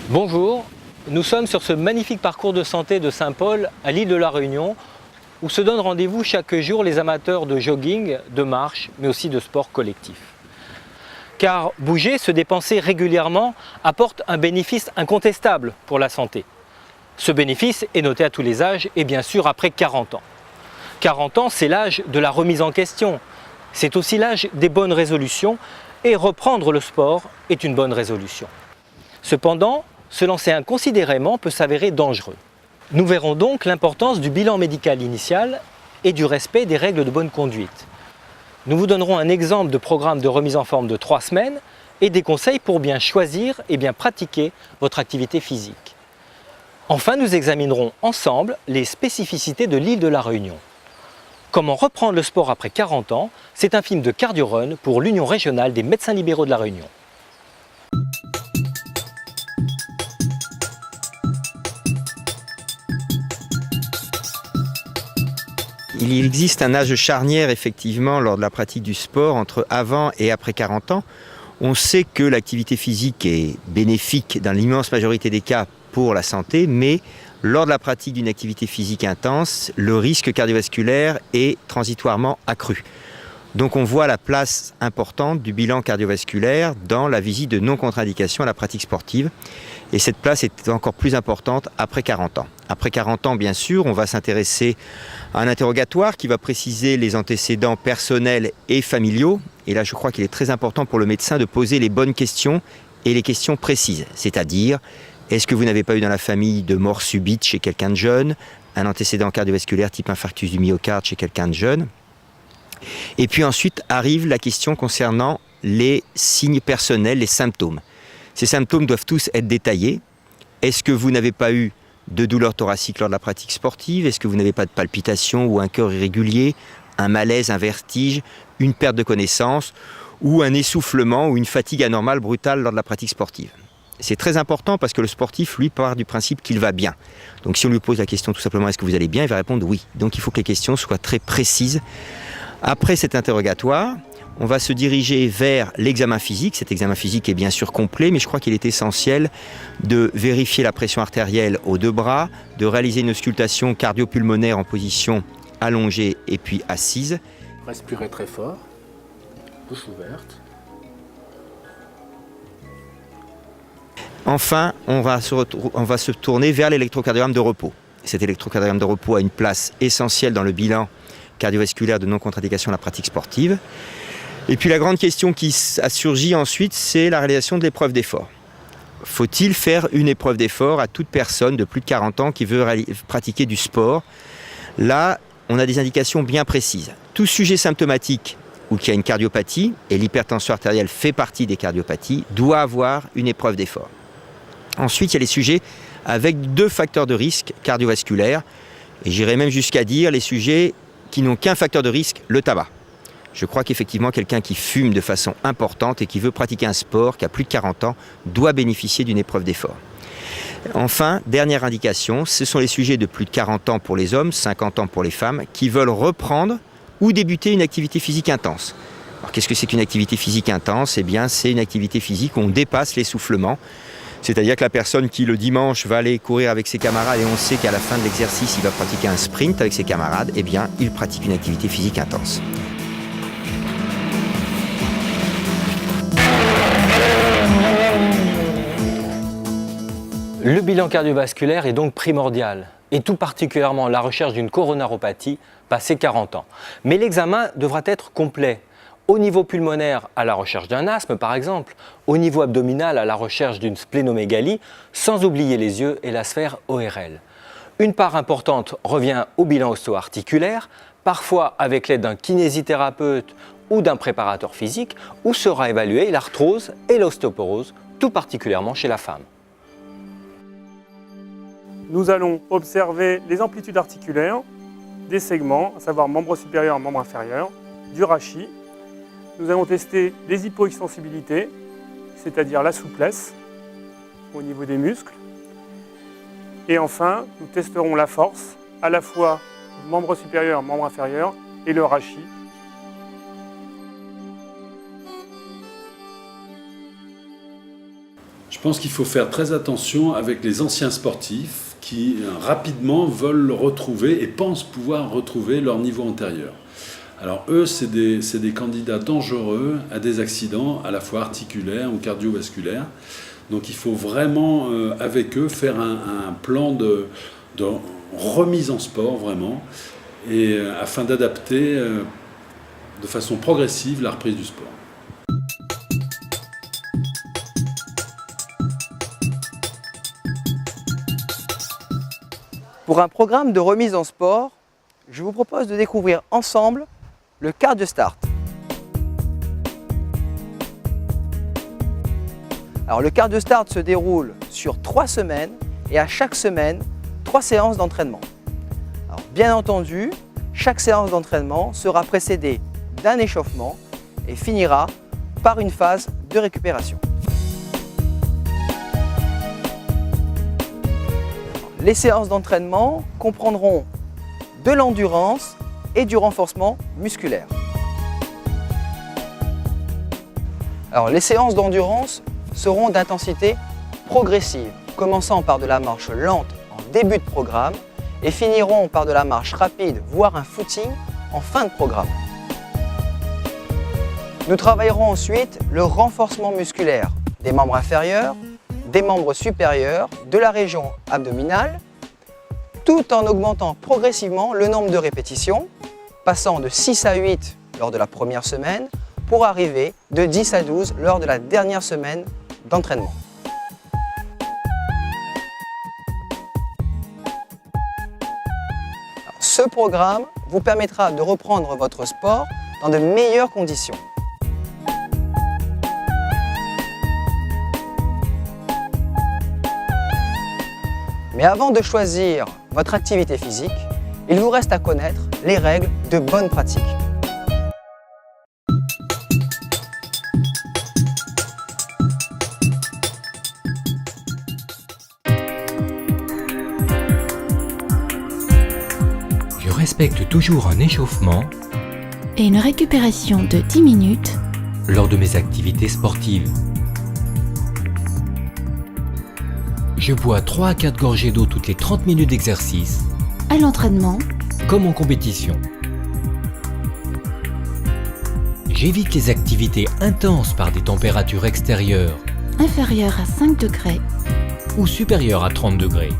Bonjour, nous sommes sur ce magnifique parcours de santé de Saint-Paul à l'île de la Réunion où se donnent rendez-vous chaque jour les amateurs de jogging, de marche, mais aussi de sport collectif. Car bouger, se dépenser régulièrement apporte un bénéfice incontestable pour la santé. Ce bénéfice est noté à tous les âges et bien sûr après 40 ans. 40 ans, c'est l'âge de la remise en question. C'est aussi l'âge des bonnes résolutions et reprendre le sport est une bonne résolution. Cependant, se lancer inconsidérément peut s'avérer dangereux. Nous verrons donc l'importance du bilan médical initial et du respect des règles de bonne conduite. Nous vous donnerons un exemple de programme de remise en forme de 3 semaines et des conseils pour bien choisir et bien pratiquer votre activité physique. Enfin, nous examinerons ensemble les spécificités de l'île de la Réunion. Comment reprendre le sport après 40 ans, c'est un film de Cardio-Run pour l'Union régionale des médecins libéraux de la Réunion. Il existe un âge charnière effectivement lors de la pratique du sport entre avant et après 40 ans. On sait que l'activité physique est bénéfique dans l'immense majorité des cas pour la santé, mais lors de la pratique d'une activité physique intense, le risque cardiovasculaire est transitoirement accru. Donc on voit la place importante du bilan cardiovasculaire dans la visite de non-contre-indication à la pratique sportive. Et cette place est encore plus importante après 40 ans. Après 40 ans, bien sûr, on va s'intéresser à un interrogatoire qui va préciser les antécédents personnels et familiaux. Et là, je crois qu'il est très important pour le médecin de poser les bonnes questions et les questions précises. C'est-à-dire, est-ce que vous n'avez pas eu dans la famille de mort subite chez quelqu'un de jeune, un antécédent cardiovasculaire type infarctus du myocarde chez quelqu'un de jeune? Et puis ensuite arrive la question concernant les signes personnels, les symptômes. Ces symptômes doivent tous être détaillés. Est-ce que vous n'avez pas eu de douleur thoracique lors de la pratique sportive? Est-ce que vous n'avez pas de palpitations ou un cœur irrégulier, un malaise, un vertige, une perte de connaissance ou un essoufflement ou une fatigue anormale brutale lors de la pratique sportive? C'est très important parce que le sportif, lui, part du principe qu'il va bien. Donc si on lui pose la question tout simplement « est-ce que vous allez bien ?», il va répondre « oui ». Donc il faut que les questions soient très précises. Après cet interrogatoire, on va se diriger vers l'examen physique. Cet examen physique est bien sûr complet, mais je crois qu'il est essentiel de vérifier la pression artérielle aux 2 bras, de réaliser une auscultation cardio-pulmonaire en position allongée et puis assise. Respirez très fort, bouche ouverte. Enfin, on va se tourner vers l'électrocardiogramme de repos. Cet électrocardiogramme de repos a une place essentielle dans le bilan cardiovasculaire de non-contre-indication à la pratique sportive. Et puis la grande question qui a surgi ensuite, c'est la réalisation de l'épreuve d'effort. Faut-il faire une épreuve d'effort à toute personne de plus de 40 ans qui veut pratiquer du sport? Là, on a des indications bien précises. Tout sujet symptomatique ou qui a une cardiopathie, et l'hypertension artérielle fait partie des cardiopathies, doit avoir une épreuve d'effort. Ensuite, il y a les sujets avec 2 facteurs de risque cardiovasculaires, et j'irais même jusqu'à dire les sujets qui n'ont qu'un facteur de risque, le tabac. Je crois qu'effectivement, quelqu'un qui fume de façon importante et qui veut pratiquer un sport, qui a plus de 40 ans, doit bénéficier d'une épreuve d'effort. Enfin, dernière indication, ce sont les sujets de plus de 40 ans pour les hommes, 50 ans pour les femmes, qui veulent reprendre ou débuter une activité physique intense. Alors, qu'est-ce que c'est qu'une activité physique intense? Eh bien, c'est une activité physique où on dépasse l'essoufflement. C'est-à-dire que la personne qui, le dimanche, va aller courir avec ses camarades et on sait qu'à la fin de l'exercice, il va pratiquer un sprint avec ses camarades, eh bien, il pratique une activité physique intense. Le bilan cardiovasculaire est donc primordial, et tout particulièrement la recherche d'une coronaropathie passé 40 ans. Mais l'examen devra être complet. Au niveau pulmonaire, à la recherche d'un asthme par exemple, au niveau abdominal, à la recherche d'une splénomégalie, sans oublier les yeux et la sphère ORL. Une part importante revient au bilan osteoarticulaire, parfois avec l'aide d'un kinésithérapeute ou d'un préparateur physique, où sera évaluée l'arthrose et l'ostéoporose, tout particulièrement chez la femme. Nous allons observer les amplitudes articulaires des segments, à savoir membre supérieur, membre inférieur, du rachis. Nous allons tester les hypoextensibilités, c'est-à-dire la souplesse au niveau des muscles. Et enfin, nous testerons la force, à la fois membre supérieur, membre inférieur et le rachis. Je pense qu'il faut faire très attention avec les anciens sportifs qui rapidement veulent retrouver et pensent pouvoir retrouver leur niveau antérieur. Alors eux, c'est des candidats dangereux à des accidents à la fois articulaires ou cardiovasculaires. Donc il faut vraiment, avec eux, faire un plan de remise en sport, vraiment, et afin d'adapter de façon progressive la reprise du sport. Pour un programme de remise en sport, je vous propose de découvrir ensemble le CardioStart. Alors, le CardioStart se déroule sur 3 semaines et à chaque semaine, 3 séances d'entraînement. Alors, bien entendu, chaque séance d'entraînement sera précédée d'un échauffement et finira par une phase de récupération. Les séances d'entraînement comprendront de l'endurance et du renforcement musculaire. Alors, les séances d'endurance seront d'intensité progressive, commençant par de la marche lente en début de programme et finiront par de la marche rapide, voire un footing en fin de programme. Nous travaillerons ensuite le renforcement musculaire des membres inférieurs, des membres supérieurs, de la région abdominale, tout en augmentant progressivement le nombre de répétitions, passant de 6 à 8 lors de la première semaine, pour arriver de 10 à 12 lors de la dernière semaine d'entraînement. Ce programme vous permettra de reprendre votre sport dans de meilleures conditions. Mais avant de choisir votre activité physique, il vous reste à connaître les règles de bonne pratique. Je respecte toujours un échauffement et une récupération de 10 minutes lors de mes activités sportives. Je bois 3 à 4 gorgées d'eau toutes les 30 minutes d'exercice, à l'entraînement, comme en compétition. J'évite les activités intenses par des températures extérieures inférieures à 5 degrés. ou supérieures à 30 degrés,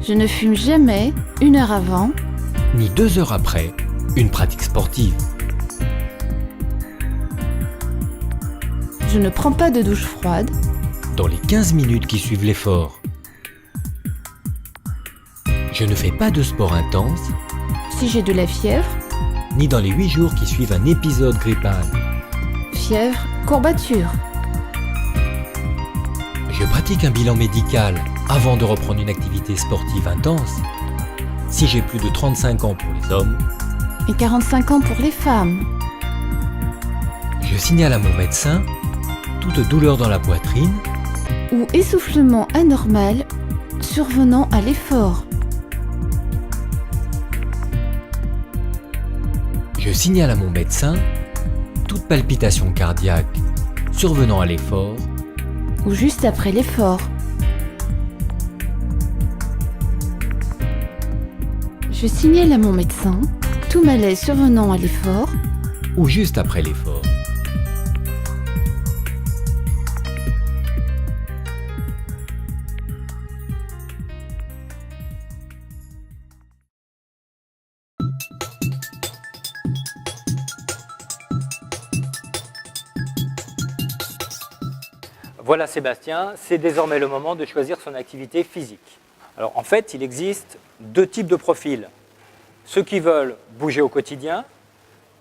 Je ne fume jamais 1 heure avant, ni 2 heures après une pratique sportive. je ne prends pas de douche froide, Dans les 15 minutes qui suivent l'effort. Je ne fais pas de sport intense, si j'ai de la fièvre, ni dans les 8 jours qui suivent un épisode grippal. fièvre, courbature. Je pratique un bilan médical avant de reprendre une activité sportive intense, si j'ai plus de 35 ans pour les hommes. Et 45 ans pour les femmes. Je signale à mon médecin toute douleur dans la poitrine, Ou essoufflement anormal survenant à l'effort. je signale à mon médecin toute palpitation cardiaque survenant à l'effort, Ou juste après l'effort. Je signale à mon médecin tout malaise survenant à l'effort, ou juste après l'effort. Voilà Sébastien, c'est désormais le moment de choisir son activité physique. Alors en fait, il existe 2 types de profils. Ceux qui veulent bouger au quotidien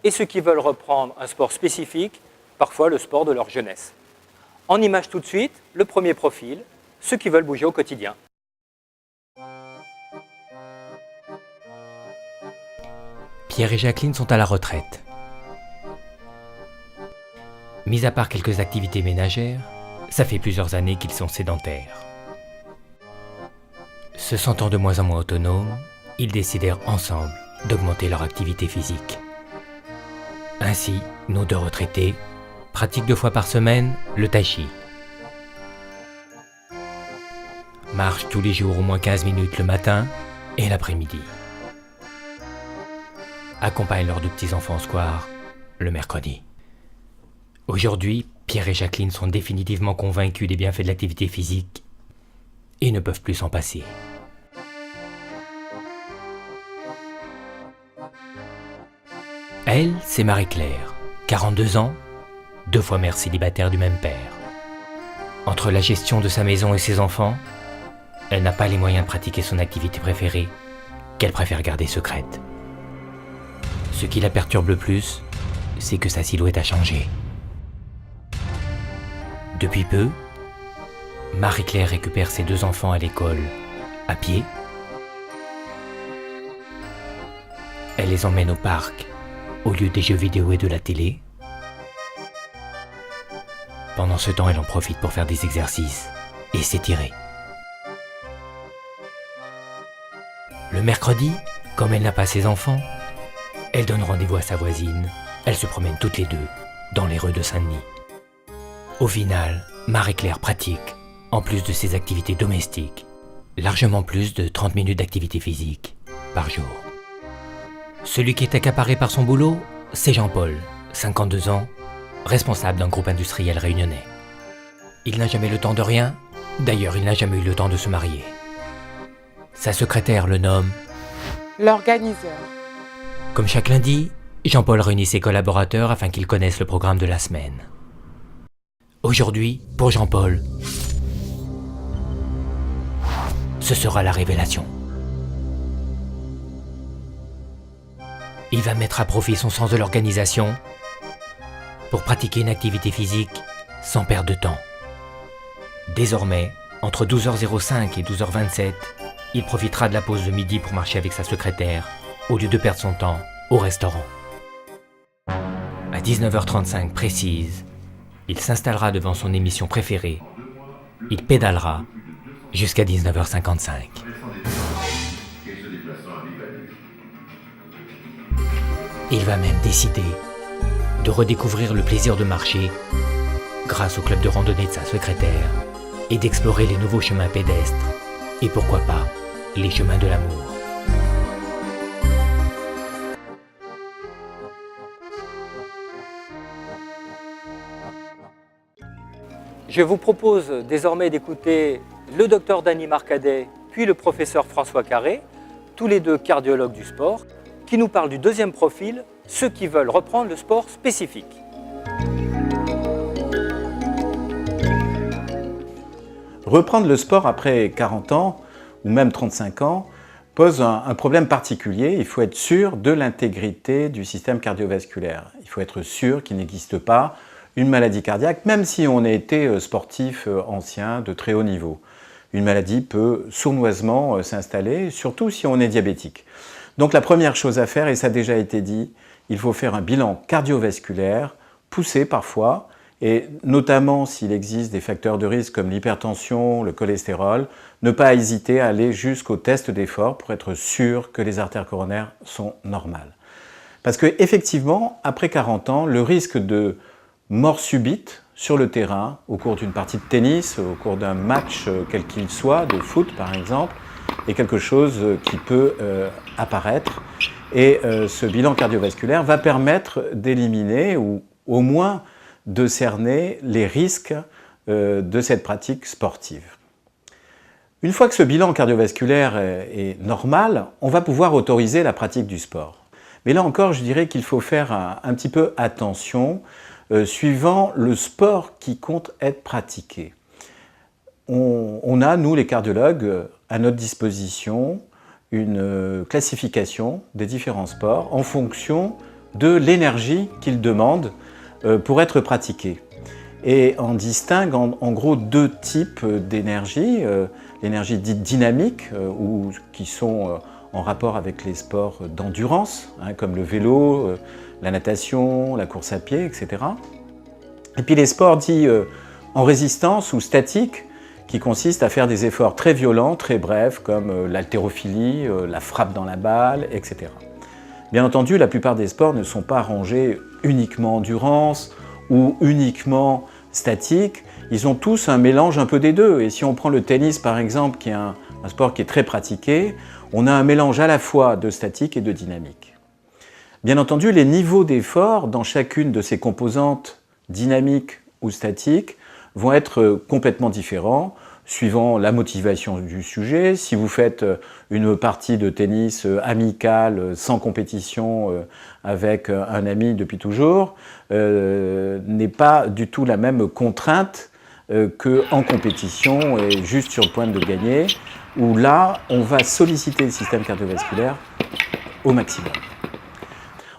et ceux qui veulent reprendre un sport spécifique, parfois le sport de leur jeunesse. En image tout de suite, le premier profil, ceux qui veulent bouger au quotidien. Pierre et Jacqueline sont à la retraite. Mis à part quelques activités ménagères, ça fait plusieurs années qu'ils sont sédentaires. Se sentant de moins en moins autonomes, ils décidèrent ensemble d'augmenter leur activité physique. Ainsi, nos 2 retraités pratiquent 2 fois par semaine le tai chi, marchent tous les jours au moins 15 minutes le matin et l'après-midi. Accompagnent leurs deux petits-enfants au square le mercredi. Aujourd'hui, Pierre et Jacqueline sont définitivement convaincus des bienfaits de l'activité physique et ne peuvent plus s'en passer. Elle, c'est Marie-Claire, 42 ans, 2 fois mère célibataire du même père. Entre la gestion de sa maison et ses enfants, elle n'a pas les moyens de pratiquer son activité préférée, qu'elle préfère garder secrète. Ce qui la perturbe le plus, c'est que sa silhouette a changé. Depuis peu, Marie-Claire récupère ses 2 enfants à l'école à pied. Elle les emmène au parc au lieu des jeux vidéo et de la télé. Pendant ce temps, elle en profite pour faire des exercices et s'étirer. Le mercredi, comme elle n'a pas ses enfants, elle donne rendez-vous à sa voisine. Elles se promènent toutes les deux dans les rues de Saint-Denis. Au final, Marie-Claire pratique, en plus de ses activités domestiques, largement plus de 30 minutes d'activité physique par jour. Celui qui est accaparé par son boulot, c'est Jean-Paul, 52 ans, responsable d'un groupe industriel réunionnais. Il n'a jamais le temps de rien, d'ailleurs il n'a jamais eu le temps de se marier. Sa secrétaire le nomme l'organiseur. Comme chaque lundi, Jean-Paul réunit ses collaborateurs afin qu'ils connaissent le programme de la semaine. Aujourd'hui, pour Jean-Paul, ce sera la révélation. Il va mettre à profit son sens de l'organisation pour pratiquer une activité physique sans perdre de temps. Désormais, entre 12h05 et 12h27, il profitera de la pause de midi pour marcher avec sa secrétaire, au lieu de perdre son temps au restaurant. À 19h35 précise, il s'installera devant son émission préférée. Il pédalera jusqu'à 19h55. Il va même décider de redécouvrir le plaisir de marcher grâce au club de randonnée de sa secrétaire et d'explorer les nouveaux chemins pédestres et pourquoi pas les chemins de l'amour. Je vous propose désormais d'écouter le docteur Dany Marcadet puis le professeur François Carré, tous les deux cardiologues du sport, qui nous parlent du deuxième profil, ceux qui veulent reprendre le sport spécifique. Reprendre le sport après 40 ans ou même 35 ans pose un problème particulier. Il faut être sûr de l'intégrité du système cardiovasculaire. Il faut être sûr qu'il n'existe pas une maladie cardiaque, même si on a été sportif ancien de très haut niveau. Une maladie peut sournoisement s'installer, surtout si on est diabétique. Donc la première chose à faire, et ça a déjà été dit, il faut faire un bilan cardiovasculaire, poussé parfois, et notamment s'il existe des facteurs de risque comme l'hypertension, le cholestérol, ne pas hésiter à aller jusqu'au test d'effort pour être sûr que les artères coronaires sont normales. Parce qu'effectivement, après 40 ans, le risque de mort subite sur le terrain, au cours d'une partie de tennis, au cours d'un match quel qu'il soit, de foot par exemple, est quelque chose qui peut apparaître. Et ce bilan cardiovasculaire va permettre d'éliminer ou au moins de cerner les risques de cette pratique sportive. Une fois que ce bilan cardiovasculaire est normal, on va pouvoir autoriser la pratique du sport. Mais là encore, je dirais qu'il faut faire un petit peu attention suivant le sport qui compte être pratiqué. On a, nous les cardiologues, à notre disposition une classification des différents sports en fonction de l'énergie qu'ils demandent pour être pratiqués. Et on distingue en gros deux types d'énergie, l'énergie dite dynamique, ou qui sont en rapport avec les sports d'endurance, comme le vélo, la natation, la course à pied, etc. Et puis les sports dits en résistance ou statiques, qui consistent à faire des efforts très violents, très brefs, comme l'haltérophilie, la frappe dans la balle, etc. Bien entendu, la plupart des sports ne sont pas rangés uniquement endurance ou uniquement statique. ils ont tous un mélange un peu des deux. Et si on prend le tennis par exemple, qui est un sport qui est très pratiqué, on a un mélange à la fois de statique et de dynamique. Bien entendu, les niveaux d'effort dans chacune de ces composantes dynamiques ou statiques vont être complètement différents suivant la motivation du sujet. Si vous faites une partie de tennis amicale, sans compétition, avec un ami depuis toujours, n'est pas du tout la même contrainte qu'en compétition et juste sur le point de gagner, où là, on va solliciter le système cardiovasculaire au maximum.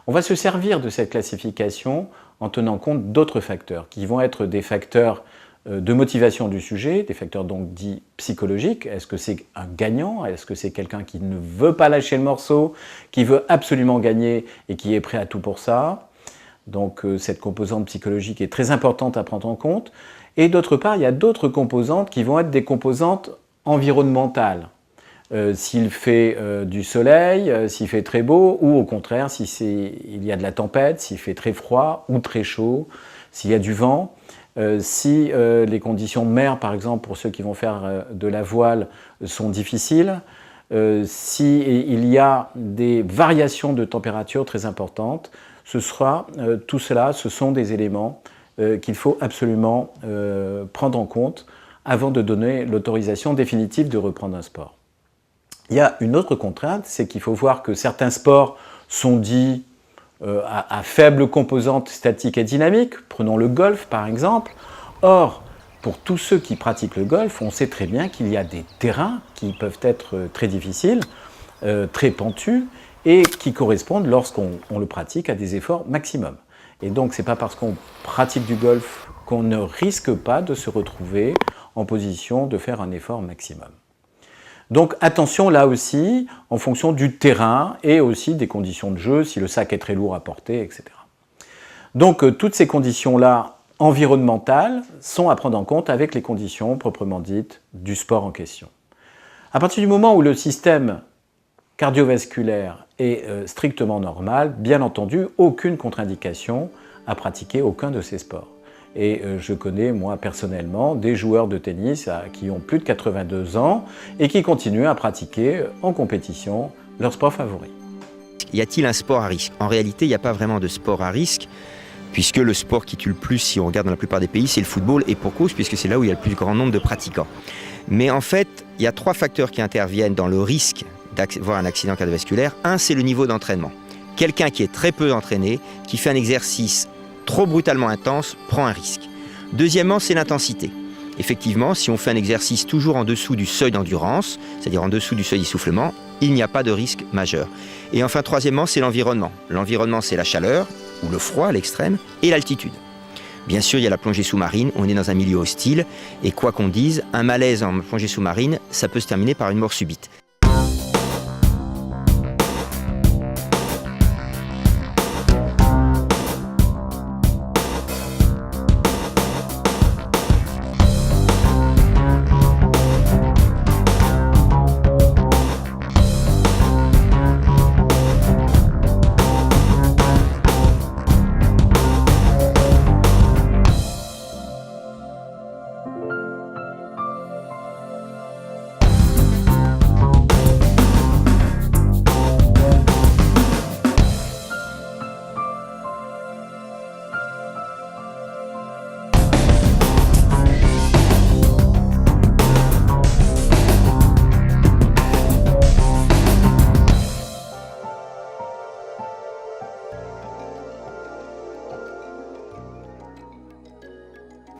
On va se servir de cette classification en tenant compte d'autres facteurs, qui vont être des facteurs de motivation du sujet, des facteurs donc dits psychologiques. Est-ce que c'est un gagnant? Est-ce que c'est quelqu'un qui ne veut pas lâcher le morceau, qui veut absolument gagner et qui est prêt à tout pour ça? Donc cette composante psychologique est très importante à prendre en compte. Et d'autre part, il y a d'autres composantes qui vont être des composantes environnementales. S'il fait du soleil, s'il fait très beau, ou au contraire, il y a de la tempête, s'il fait très froid ou très chaud, s'il y a du vent. Si les conditions de mer, par exemple, pour ceux qui vont faire de la voile, sont difficiles, s'il y a des variations de température très importantes, tout cela, ce sont des éléments qu'il faut absolument prendre en compte avant de donner l'autorisation définitive de reprendre un sport. Il y a une autre contrainte, c'est qu'il faut voir que certains sports sont dits à faible composante statique et dynamique. Prenons le golf par exemple. Or, pour tous ceux qui pratiquent le golf, on sait très bien qu'il y a des terrains qui peuvent être très difficiles, très pentus, et qui correspondent, lorsqu'on le pratique, à des efforts maximum. Et donc, ce n'est pas parce qu'on pratique du golf qu'on ne risque pas de se retrouver en position de faire un effort maximum. Donc attention là aussi, en fonction du terrain et aussi des conditions de jeu, si le sac est très lourd à porter, etc. Donc toutes ces conditions-là environnementales sont à prendre en compte avec les conditions proprement dites du sport en question. À partir du moment où le système cardiovasculaire est strictement normal, bien entendu, aucune contre-indication à pratiquer aucun de ces sports. Et je connais, moi, personnellement, des joueurs de tennis qui ont plus de 82 ans et qui continuent à pratiquer en compétition leur sport favori. Y a-t-il un sport à risque? En réalité, il n'y a pas vraiment de sport à risque, puisque le sport qui tue le plus, si on regarde dans la plupart des pays, c'est le football, et pour cause, puisque c'est là où il y a le plus grand nombre de pratiquants. Mais en fait, il y a 3 facteurs qui interviennent dans le risque d'avoir un accident cardiovasculaire. Un, c'est le niveau d'entraînement. Quelqu'un qui est très peu entraîné, qui fait un exercice trop brutalement intense, prend un risque. Deuxièmement, c'est l'intensité. Effectivement, si on fait un exercice toujours en dessous du seuil d'endurance, c'est-à-dire en dessous du seuil d'essoufflement, il n'y a pas de risque majeur. Et enfin, troisièmement, c'est l'environnement. L'environnement, c'est la chaleur, ou le froid à l'extrême, et l'altitude. Bien sûr, il y a la plongée sous-marine, on est dans un milieu hostile, et quoi qu'on dise, un malaise en plongée sous-marine, ça peut se terminer par une mort subite.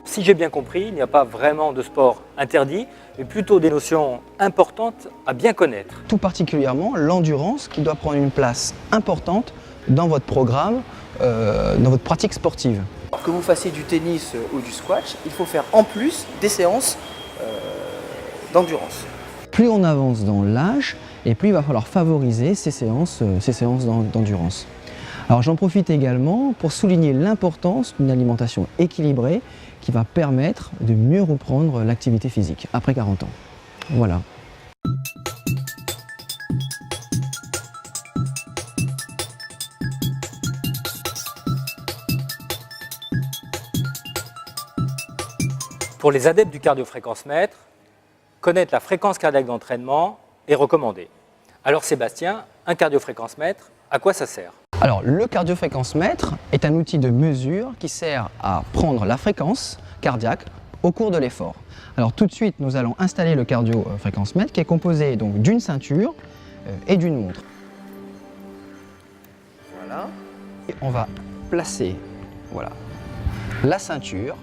Si j'ai bien compris, il n'y a pas vraiment de sport interdit, mais plutôt des notions importantes à bien connaître. Tout particulièrement l'endurance qui doit prendre une place importante dans votre programme, dans votre pratique sportive. Que vous fassiez du tennis ou du squash, il faut faire en plus des séances d'endurance. Plus on avance dans l'âge, et plus il va falloir favoriser ces séances d'endurance. Alors j'en profite également pour souligner l'importance d'une alimentation équilibrée qui va permettre de mieux reprendre l'activité physique après 40 ans. Voilà. Pour les adeptes du cardiofréquencemètre, connaître la fréquence cardiaque d'entraînement est recommandé. Alors Sébastien, un cardiofréquencemètre, à quoi ça sert? Alors, le cardiofréquencemètre est un outil de mesure qui sert à prendre la fréquence cardiaque au cours de l'effort. Alors tout de suite, nous allons installer le cardiofréquencemètre qui est composé donc d'une ceinture et d'une montre. Voilà. Et on va placer la ceinture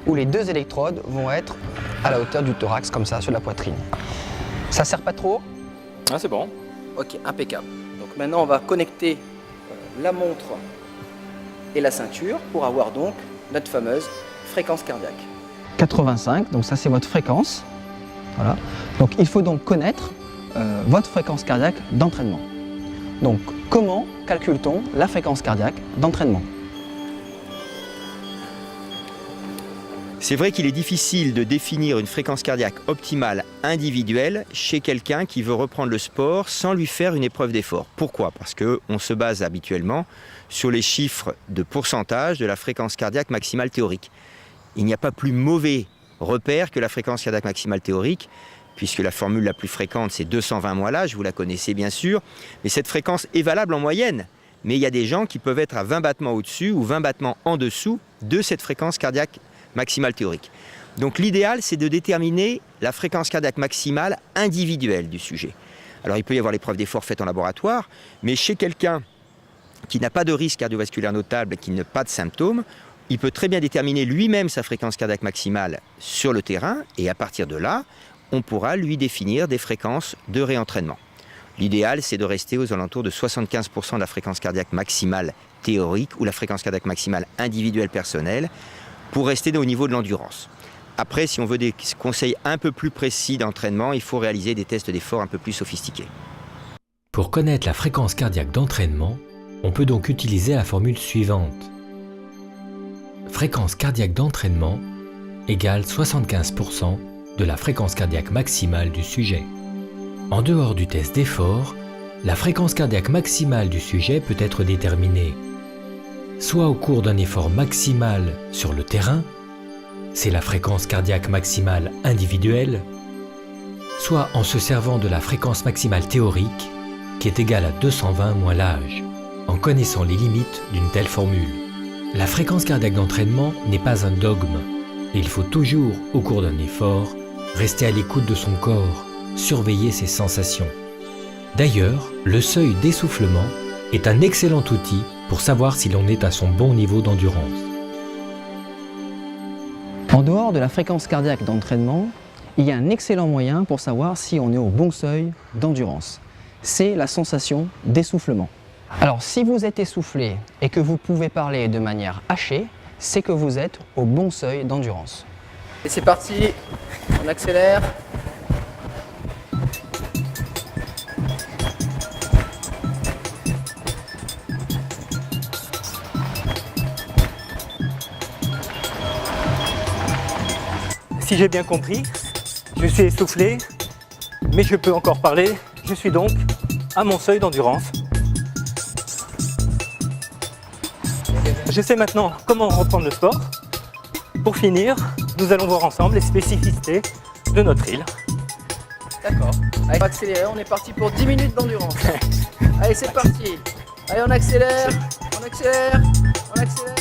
où les deux électrodes vont être à la hauteur du thorax, comme ça, sur la poitrine. Ça ne sert pas trop? Ah, c'est bon. Ok, impeccable. Donc maintenant, on va connecter la montre et la ceinture pour avoir donc notre fameuse fréquence cardiaque. 85, donc ça c'est votre fréquence. Voilà. Donc il faut donc connaître votre fréquence cardiaque d'entraînement. Donc comment calcule-t-on la fréquence cardiaque d'entraînement? C'est vrai qu'il est difficile de définir une fréquence cardiaque optimale individuelle chez quelqu'un qui veut reprendre le sport sans lui faire une épreuve d'effort. Pourquoi? Parce qu'on se base habituellement sur les chiffres de pourcentage de la fréquence cardiaque maximale théorique. Il n'y a pas plus mauvais repère que la fréquence cardiaque maximale théorique, puisque la formule la plus fréquente c'est 220 moins l'âge, vous la connaissez bien sûr, mais cette fréquence est valable en moyenne. Mais il y a des gens qui peuvent être à 20 battements au-dessus ou 20 battements en dessous de cette fréquence cardiaque maximale théorique. Donc l'idéal, c'est de déterminer la fréquence cardiaque maximale individuelle du sujet. Alors il peut y avoir l'épreuve d'effort faite en laboratoire, mais chez quelqu'un qui n'a pas de risque cardiovasculaire notable et qui n'a pas de symptômes, il peut très bien déterminer lui-même sa fréquence cardiaque maximale sur le terrain, et à partir de là, on pourra lui définir des fréquences de réentraînement. L'idéal, c'est de rester aux alentours de 75% de la fréquence cardiaque maximale théorique ou la fréquence cardiaque maximale individuelle personnelle, pour rester au niveau de l'endurance. Après, si on veut des conseils un peu plus précis d'entraînement, il faut réaliser des tests d'effort un peu plus sophistiqués. Pour connaître la fréquence cardiaque d'entraînement, on peut donc utiliser la formule suivante. Fréquence cardiaque d'entraînement égale 75% de la fréquence cardiaque maximale du sujet. En dehors du test d'effort, la fréquence cardiaque maximale du sujet peut être déterminée soit au cours d'un effort maximal sur le terrain, c'est la fréquence cardiaque maximale individuelle, soit en se servant de la fréquence maximale théorique, qui est égale à 220 moins l'âge, en connaissant les limites d'une telle formule. La fréquence cardiaque d'entraînement n'est pas un dogme, et il faut toujours, au cours d'un effort, rester à l'écoute de son corps, surveiller ses sensations. D'ailleurs, le seuil d'essoufflement est un excellent outil pour savoir si l'on est à son bon niveau d'endurance. En dehors de la fréquence cardiaque d'entraînement, il y a un excellent moyen pour savoir si on est au bon seuil d'endurance. C'est la sensation d'essoufflement. Alors si vous êtes essoufflé et que vous pouvez parler de manière hachée, c'est que vous êtes au bon seuil d'endurance. Et c'est parti, on accélère. Si j'ai bien compris, je suis essoufflé, mais je peux encore parler. Je suis donc à mon seuil d'endurance. Je sais maintenant comment reprendre le sport. Pour finir, nous allons voir ensemble les spécificités de notre île. D'accord. Allez, on va accélérer, on est parti pour 10 minutes d'endurance. Allez, c'est parti. Allez, on accélère, on accélère, on accélère.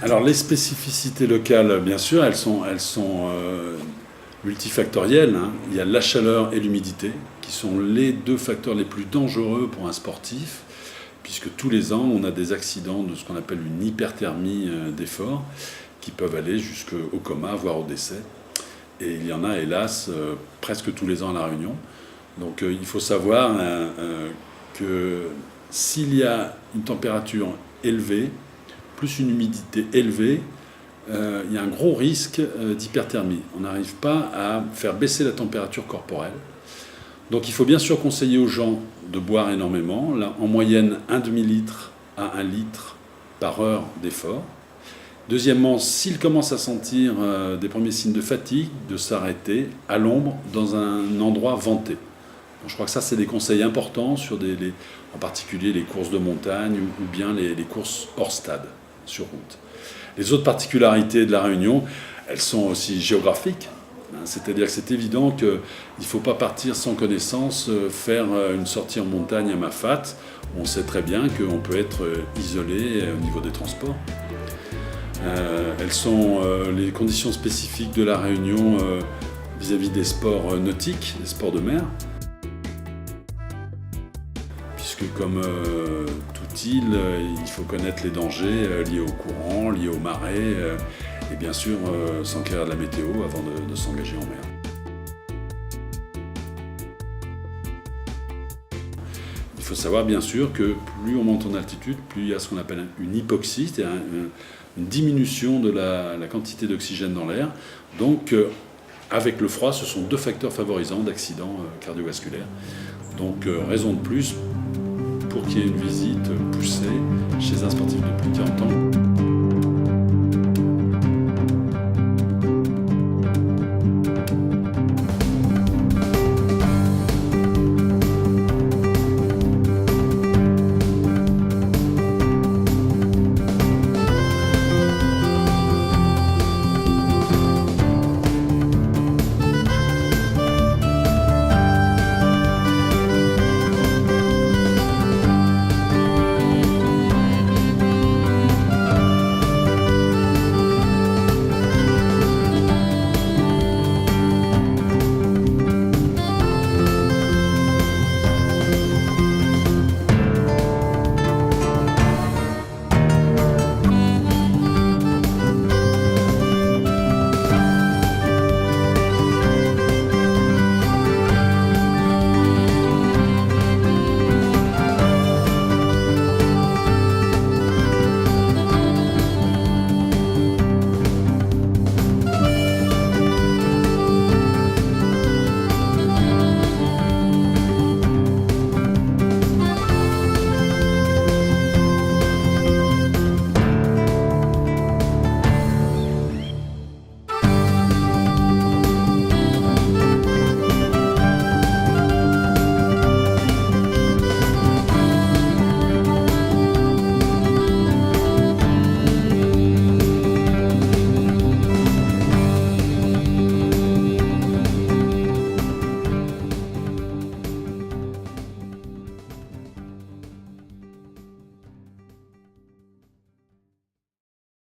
Alors les spécificités locales, bien sûr, elles sont multifactorielles. Hein. Il y a la chaleur et l'humidité, qui sont les deux facteurs les plus dangereux pour un sportif, puisque tous les ans, on a des accidents de ce qu'on appelle une hyperthermie d'effort, qui peuvent aller jusqu'au coma, voire au décès. Et il y en a, hélas, presque tous les ans à La Réunion. Donc il faut savoir que s'il y a une température élevée, plus une humidité élevée, il y a un gros risque d'hyperthermie. On n'arrive pas à faire baisser la température corporelle. Donc il faut bien sûr conseiller aux gens de boire énormément, là, en moyenne 1 demi-litre à 1 litre par heure d'effort. Deuxièmement, s'ils commencent à sentir des premiers signes de fatigue, de s'arrêter à l'ombre dans un endroit venté. Je crois que ça, c'est des conseils importants sur en particulier les courses de montagne ou bien les courses hors stade, sur route. Les autres particularités de la Réunion, elles sont aussi géographiques. C'est-à-dire que c'est évident qu'il ne faut pas partir sans connaissance, faire une sortie en montagne à Mafat. On sait très bien qu'on peut être isolé au niveau des transports. Elles sont les conditions spécifiques de la Réunion vis-à-vis des sports nautiques, des sports de mer. Puisque comme toute île, il faut connaître les dangers liés au courant, liés aux marées, et bien sûr s'enquérir de la météo avant de s'engager en mer. Il faut savoir bien sûr que plus on monte en altitude, plus il y a ce qu'on appelle une hypoxie, c'est-à-dire une diminution de la quantité d'oxygène dans l'air. Donc avec le froid, ce sont 2 facteurs favorisants d'accidents cardiovasculaires. Donc raison de plus pour qu'il y ait une visite poussée chez un sportif de plus de 40 ans.